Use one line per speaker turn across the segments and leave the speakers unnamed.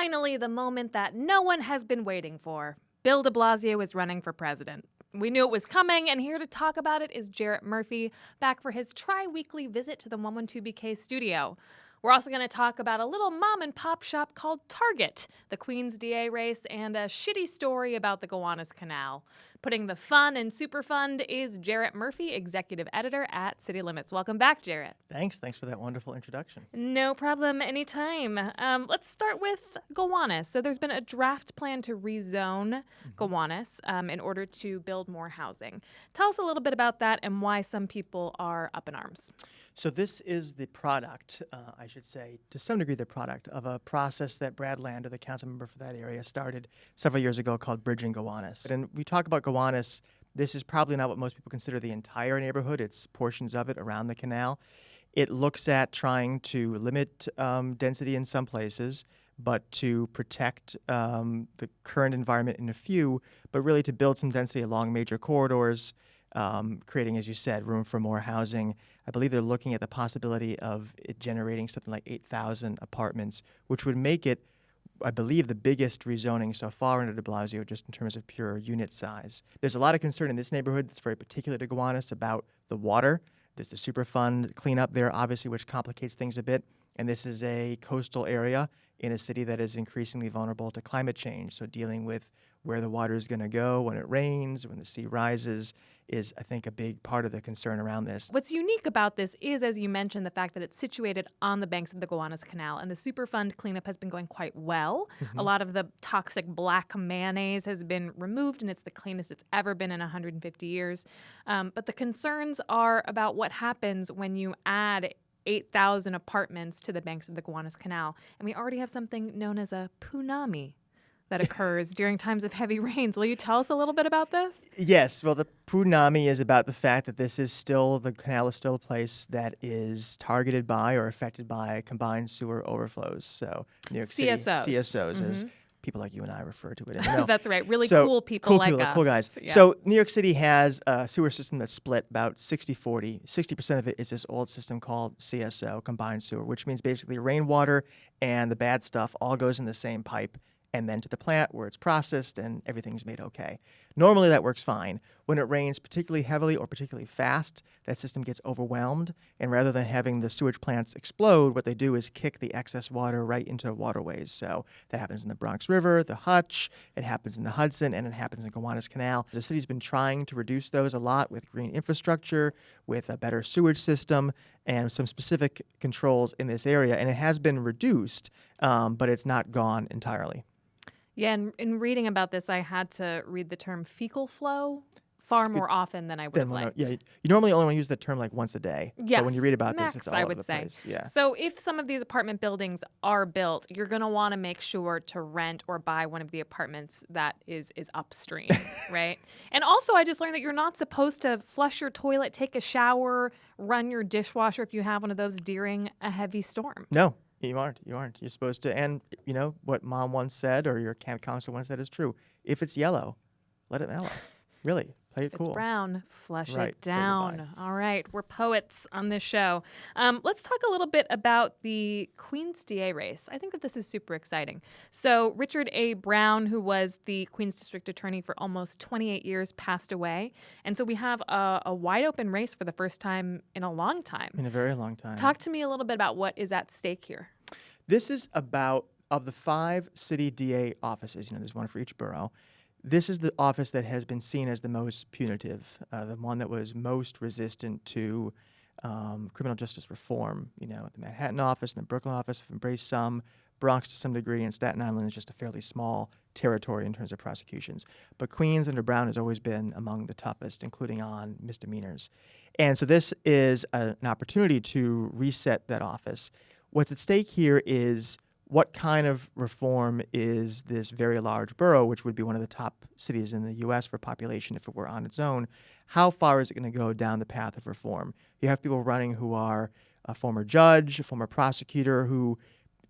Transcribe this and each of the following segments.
Finally, the moment that no one has been waiting for. Bill de Blasio is running for president. We knew it was coming, and here to talk about it is Jarrett Murphy, back for his tri-weekly visit to the 112BK studio. We're also going to talk about a little mom-and-pop shop called Target, the Queen's DA race, and a shitty story about the Gowanus Canal. Putting the fun in Superfund is Jarrett Murphy, executive editor at City Limits. Welcome back, Jarrett.
Thanks for that wonderful introduction.
No problem, anytime. Let's start with Gowanus. So there's been a draft plan to rezone Gowanus in order to build more housing. Tell us a little bit about that and why some people are up in arms.
So this is the product, I should say, to some degree the product of a process that Brad Lander, the council member for that area, started several years ago called Bridging Gowanus. And we talk about Gowanus, this is probably not what most people consider the entire neighborhood. It's portions of it around the canal. It looks at trying to limit density in some places, but to protect the current environment in a few, but really to build some density along major corridors, creating, as you said, room for more housing. I believe they're looking at the possibility of it generating something like 8,000 apartments, which would make it, I believe, the biggest rezoning so far under de Blasio, just in terms of pure unit size. There's a lot of concern in this neighborhood that's very particular to Gowanus about the water. There's the Superfund cleanup there, obviously, which complicates things a bit. And this is a coastal area in a city that is increasingly vulnerable to climate change. So dealing with where the water is going to go when it rains, when the sea rises, is, I think, a big part of the concern around this.
What's unique about this is, as you mentioned, the fact that it's situated on the banks of the Gowanus Canal, and the Superfund cleanup has been going quite well. A lot of the toxic black mayonnaise has been removed, and it's the cleanest it's ever been in 150 years. But the concerns are about what happens when you add 8,000 apartments to the banks of the Gowanus Canal. And we already have something known as a punami that occurs during times of heavy rains. Will you tell us a little bit about this?
Yes. Well, the punami is about the fact that the canal is still a place that is targeted by or affected by combined sewer overflows. So New York City, CSOs, as people like you and I refer to it.
That's right. Really cool people like us.
Cool guys.
Yeah.
So New York City has a sewer system that's split about 60-40. 60% of it is this old system called CSO, combined sewer, which means basically rainwater and the bad stuff all goes in the same pipe and then to the plant where it's processed and everything's made okay. Normally that works fine. When it rains particularly heavily or particularly fast, that system gets overwhelmed, and rather than having the sewage plants explode, what they do is kick the excess water right into waterways. So that happens in the Bronx River, the Hutch, it happens in the Hudson, and it happens in Gowanus Canal. The city's been trying to reduce those a lot with green infrastructure, with a better sewage system, and some specific controls in this area, and it has been reduced, but it's not gone entirely.
Yeah, and in reading about this, I had to read the term fecal flow far more often than I would have liked.
Yeah, you normally only want to use the term like once a day.
Yes,
but when you read about
max,
this, it's all
I
over
would
the
say.
place. Yeah.
So if some of these apartment buildings are built, you're going to want to make sure to rent or buy one of the apartments that is upstream, right? And also, I just learned that you're not supposed to flush your toilet, take a shower, run your dishwasher if you have one of those during a heavy storm.
No. You aren't. You're supposed to. And, you know, what mom once said or your camp counselor once said is true. If it's yellow, let it mellow. Really. Play it
If
cool.
it's brown, flush
Right,
it
so
down.
goodbye.
All right. We're poets on this show. Let's talk a little bit about the Queen's DA race. I think that this is super exciting. So Richard A. Brown, who was the Queen's District Attorney for almost 28 years, passed away. And so we have a wide open race for the first time in a long time.
In a very long time.
Talk to me a little bit about what is at stake here.
This is about, of the 5 city DA offices, you know, there's one for each borough. This is the office that has been seen as the most punitive, the one that was most resistant to criminal justice reform. You know, the Manhattan office and the Brooklyn office have embraced some, Bronx to some degree, and Staten Island is just a fairly small territory in terms of prosecutions. But Queens under Brown has always been among the toughest, including on misdemeanors. And so this is an opportunity to reset that office. What's at stake here is what kind of reform is this very large borough, which would be one of the top cities in the U.S. for population if it were on its own, how far is it going to go down the path of reform? You have people running who are a former judge, a former prosecutor, who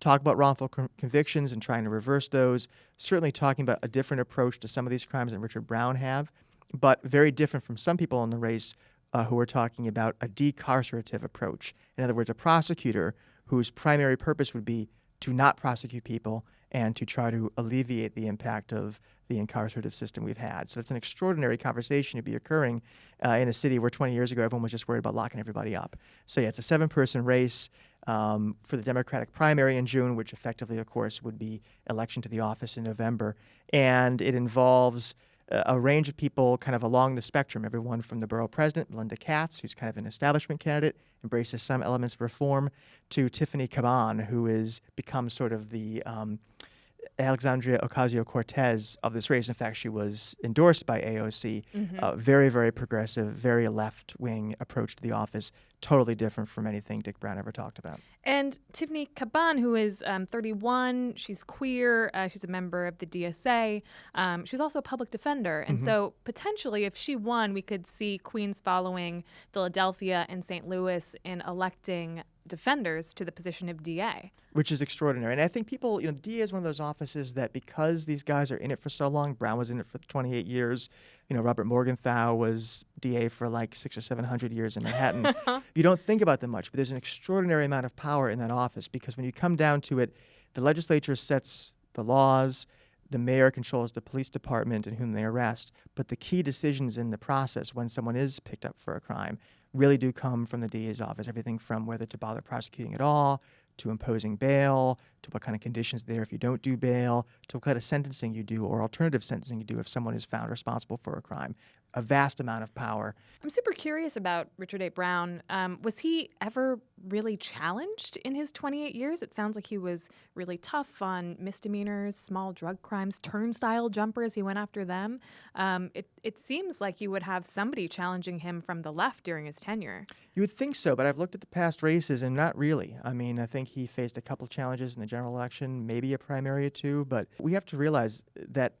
talk about wrongful convictions and trying to reverse those, certainly talking about a different approach to some of these crimes than Richard Brown have, but very different from some people in the race who are talking about a decarcerative approach. In other words, a prosecutor whose primary purpose would be to not prosecute people and to try to alleviate the impact of the incarcerative system we've had. So it's an extraordinary conversation to be occurring in a city where 20 years ago everyone was just worried about locking everybody up. So yeah, it's a 7-person race for the Democratic primary in June, which effectively, of course, would be election to the office in November. And it involves a range of people kind of along the spectrum, everyone from the borough president, Melinda Katz, who's kind of an establishment candidate, embraces some elements of reform, to Tiffany Caban, who is become sort of the Alexandria Ocasio-Cortez of this race. In fact, she was endorsed by AOC. Very, very progressive, very left-wing approach to the office, totally different from anything Dick Brown ever talked about.
And Tiffany Caban, who is 31, she's queer, she's a member of the DSA. She was also a public defender. And so potentially, if she won, we could see Queens following Philadelphia and St. Louis in electing defenders to the position of DA.
Which is extraordinary. And I think people, the DA is one of those offices that because these guys are in it for so long, Brown was in it for 28 years, Robert Morgenthau was DA for like 600 or 700 years in Manhattan. You don't think about them much, but there's an extraordinary amount of power in that office because when you come down to it, the legislature sets the laws, the mayor controls the police department and whom they arrest, but the key decisions in the process when someone is picked up for a crime really do come from the DA's office. Everything from whether to bother prosecuting at all, to imposing bail, to what kind of conditions there if you don't do bail, to what kind of sentencing you do or alternative sentencing you do if someone is found responsible for a crime. A vast amount of power.
I'm super curious about Richard A. Brown. Was he ever really challenged in his 28 years? It sounds like he was really tough on misdemeanors, small drug crimes, turnstile jumpers. He went after them. It seems like you would have somebody challenging him from the left during his tenure.
You would think so, but I've looked at the past races and not really. I mean, I think he faced a couple challenges in the general election, maybe a primary or two, but we have to realize that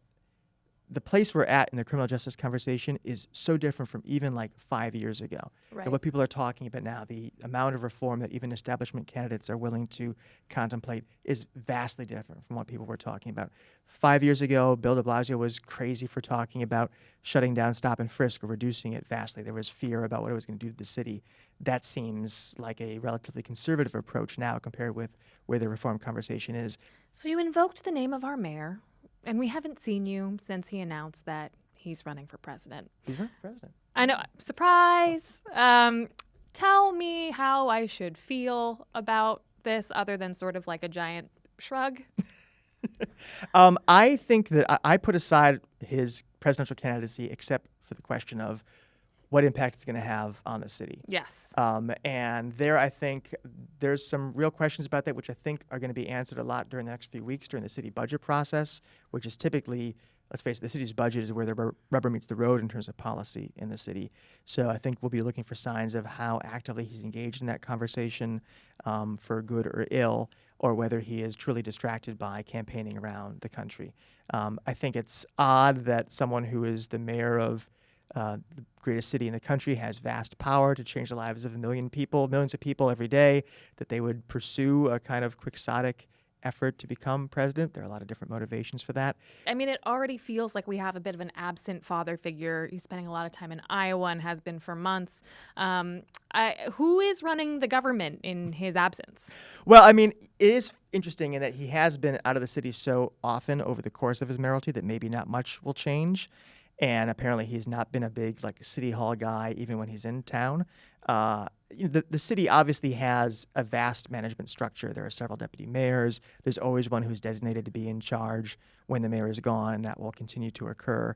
the place we're at in the criminal justice conversation is so different from even like 5 years ago.
Right.
And what people are talking about now, the amount of reform that even establishment candidates are willing to contemplate is vastly different from what people were talking about. 5 years ago, Bill de Blasio was crazy for talking about shutting down stop and frisk or reducing it vastly. There was fear about what it was going to do to the city. That seems like a relatively conservative approach now compared with where the reform conversation is.
So you invoked the name of our mayor. And we haven't seen you since he announced that he's running for president.
He's running for president.
I know. Surprise. Tell me how I should feel about this other than sort of like a giant shrug.
I think that I put aside his presidential candidacy except for the question of what impact it's going to have on the city.
Yes.
And there, I think there's some real questions about that, which I think are going to be answered a lot during the next few weeks during the city budget process, which is typically, let's face it, the city's budget is where the rubber meets the road in terms of policy in the city. So I think we'll be looking for signs of how actively he's engaged in that conversation for good or ill, or whether he is truly distracted by campaigning around the country. I think it's odd that someone who is the mayor of the greatest city in the country has vast power to change the lives of millions of people every day, that they would pursue a kind of quixotic effort to become president. There are a lot of different motivations for that.
I mean, it already feels like we have a bit of an absent father figure. He's spending a lot of time in Iowa and has been for months. Who is running the government in his absence?
Well, I mean, it is interesting in that he has been out of the city so often over the course of his mayoralty that maybe not much will change. And apparently he's not been a big city hall guy even when he's in town. The city obviously has a vast management structure. There are several deputy mayors. There's always one who's designated to be in charge when the mayor is gone, and that will continue to occur.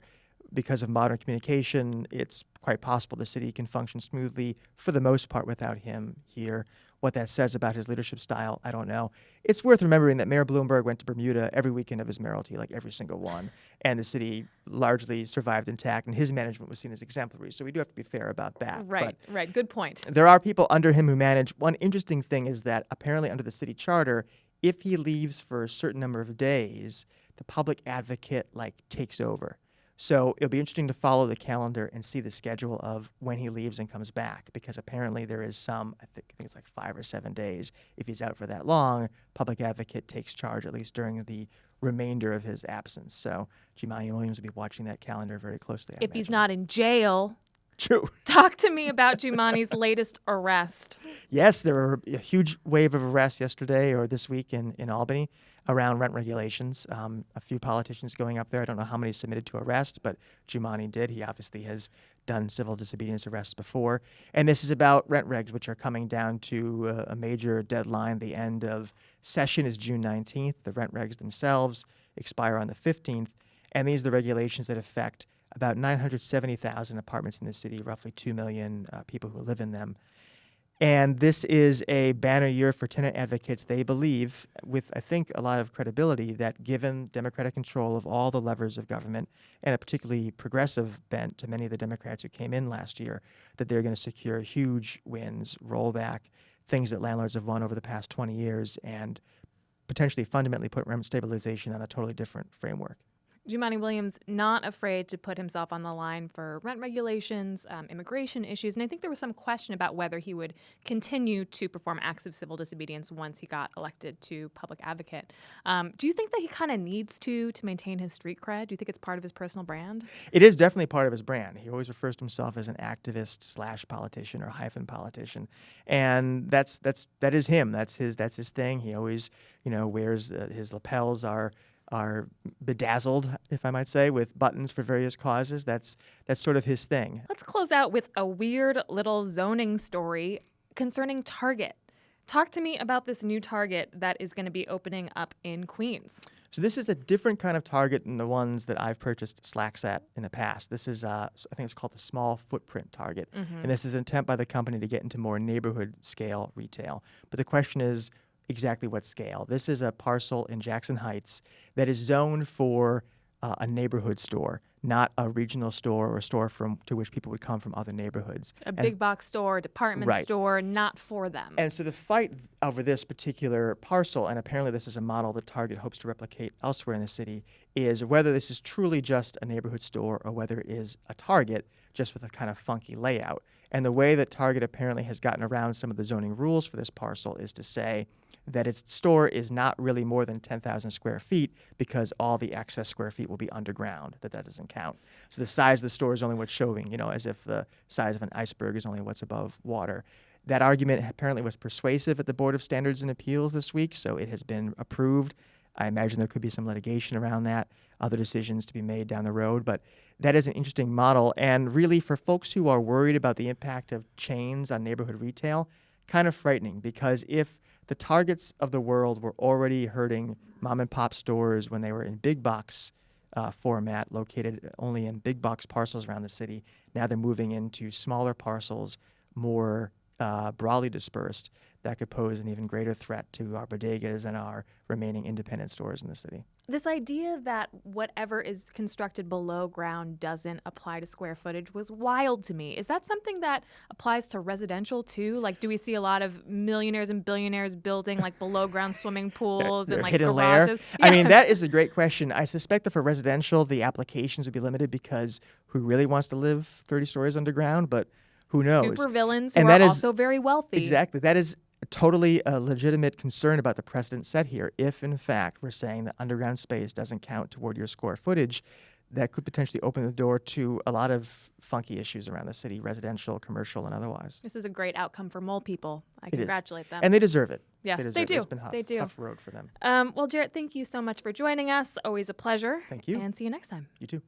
Because of modern communication, it's quite possible the city can function smoothly for the most part without him here. What that says about his leadership style, I don't know. It's worth remembering that Mayor Bloomberg went to Bermuda every weekend of his mayoralty, like every single one, and the city largely survived intact, and his management was seen as exemplary. So we do have to be fair about that.
Right. Good point.
There are people under him who manage. One interesting thing is that apparently under the city charter, if he leaves for a certain number of days, the public advocate takes over. So it'll be interesting to follow the calendar and see the schedule of when he leaves and comes back, because apparently there is some, I think it's like 5 or 7 days. If he's out for that long, public advocate takes charge, at least during the remainder of his absence. So Jumaane Williams will be watching that calendar very closely.
If he's not in jail.
True.
Talk to me about Jumaane's latest arrest.
Yes, there were a huge wave of arrests yesterday or this week in Albany. around rent regulations. A few politicians going up there. I don't know how many submitted to arrest, but Giuliani did. He obviously has done civil disobedience arrests before. And this is about rent regs, which are coming down to a major deadline. The end of session is June 19th. The rent regs themselves expire on the 15th. And these are the regulations that affect about 970,000 apartments in the city, roughly 2 million people who live in them. And this is a banner year for tenant advocates. They believe, with I think a lot of credibility, that given Democratic control of all the levers of government and a particularly progressive bent to many of the Democrats who came in last year, that they're going to secure huge wins, roll back things that landlords have won over the past 20 years, and potentially fundamentally put rent stabilization on a totally different framework.
Jumaane Williams not afraid to put himself on the line for rent regulations, immigration issues, and I think there was some question about whether he would continue to perform acts of civil disobedience once he got elected to public advocate. Do you think that he kind of needs to maintain his street cred? Do you think it's part of his personal brand?
It is definitely part of his brand. He always refers to himself as an activist / politician or hyphen politician, and that is him. That's his thing. He always wears his lapels are bedazzled, if I might say, with buttons for various causes. That's sort of his thing.
Let's close out with a weird little zoning story concerning Target. Talk to me about this new Target that is going to be opening up in Queens.
So this is a different kind of Target than the ones that I've purchased Slacks at in the past. This is, I think it's called the small footprint Target. And this is an attempt by the company to get into more neighborhood scale retail. But the question is, exactly what scale. This is a parcel in Jackson Heights that is zoned for a neighborhood store, not a regional store or a store to which people would come from other neighborhoods.
Big box store, department store, not for them.
And so the fight over this particular parcel, and apparently this is a model that Target hopes to replicate elsewhere in the city, is whether this is truly just a neighborhood store or whether it is a Target just with a kind of funky layout. And the way that Target apparently has gotten around some of the zoning rules for this parcel is to say that its store is not really more than 10,000 square feet because all the excess square feet will be underground, that doesn't count. So the size of the store is only what's showing, as if the size of an iceberg is only what's above water. That argument apparently was persuasive at the Board of Standards and Appeals this week, so it has been approved. I imagine there could be some litigation around that, other decisions to be made down the road, but that is an interesting model. And really, for folks who are worried about the impact of chains on neighborhood retail, kind of frightening, because if the Targets of the world were already hurting mom and pop stores when they were in big box format, located only in big box parcels around the city, now they're moving into smaller parcels, more broadly dispersed. That could pose an even greater threat to our bodegas and our remaining independent stores in the city.
This idea that whatever is constructed below ground doesn't apply to square footage was wild to me. Is that something that applies to residential too? Like, do we see a lot of millionaires and billionaires building like below ground swimming pools and like
hidden
garages?
Layer? I mean, that is a great question. I suspect that for residential, the applications would be limited because who really wants to live 30 stories underground? But who knows?
Super villains who are also very wealthy.
Exactly. That is totally a legitimate concern about the precedent set here. If, in fact, we're saying that underground space doesn't count toward your square footage, that could potentially open the door to a lot of funky issues around the city, residential, commercial, and otherwise.
This is a great outcome for mole people. I congratulate them.
And they deserve it.
Yes, they do.
It's been a tough road for them.
Well, Jarrett, thank you so much for joining us. Always a pleasure.
Thank you.
And see you next time.
You too.